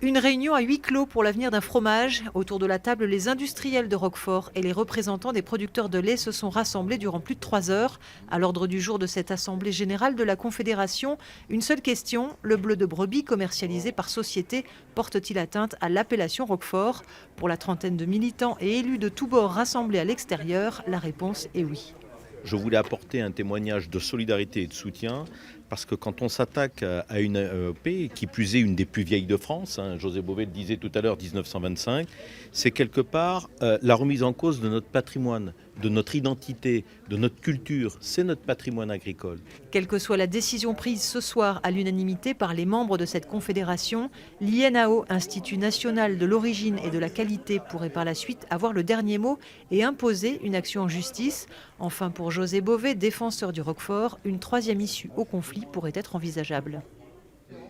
Une réunion à huis clos pour l'avenir d'un fromage. Autour de la table, les industriels de Roquefort et les représentants des producteurs de lait se sont rassemblés durant plus de 3 heures. À l'ordre du jour de cette assemblée générale de la Confédération, une seule question: le bleu de brebis commercialisé par société porte-t-il atteinte à l'appellation Roquefort? Pour la trentaine de militants et élus de tous bords rassemblés à l'extérieur, la réponse est oui. Je voulais apporter un témoignage de solidarité et de soutien parce que quand on s'attaque à une AOP, qui plus est une des plus vieilles de France, José Bové le disait tout à l'heure, 1925, c'est quelque part la remise en cause de notre patrimoine, de notre identité, de notre culture. C'est notre patrimoine agricole. Quelle que soit la décision prise ce soir à l'unanimité par les membres de cette confédération, l'INAO, Institut national de l'origine et de la qualité, pourrait par la suite avoir le dernier mot et imposer une action en justice. Enfin, pour José Bové, défenseur du Roquefort, une troisième issue au conflit pourrait être envisageable.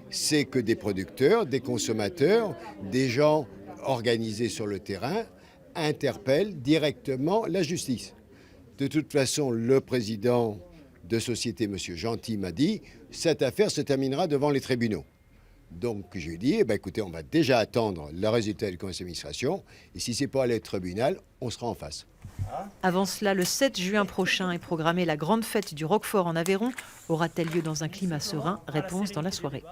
C'est que des producteurs, des consommateurs, des gens organisés sur le terrain interpellent directement la justice. De toute façon, le président de société, M. Gentil, m'a dit « cette affaire se terminera devant les tribunaux ». Donc je lui ai dit écoutez, on va déjà attendre le résultat du conseil d'administration et si ce n'est pas allé au tribunal, on sera en face. Avant cela, le 7 juin prochain est programmée la grande fête du Roquefort en Aveyron. Aura-t-elle lieu dans un climat serein? Réponse dans la soirée.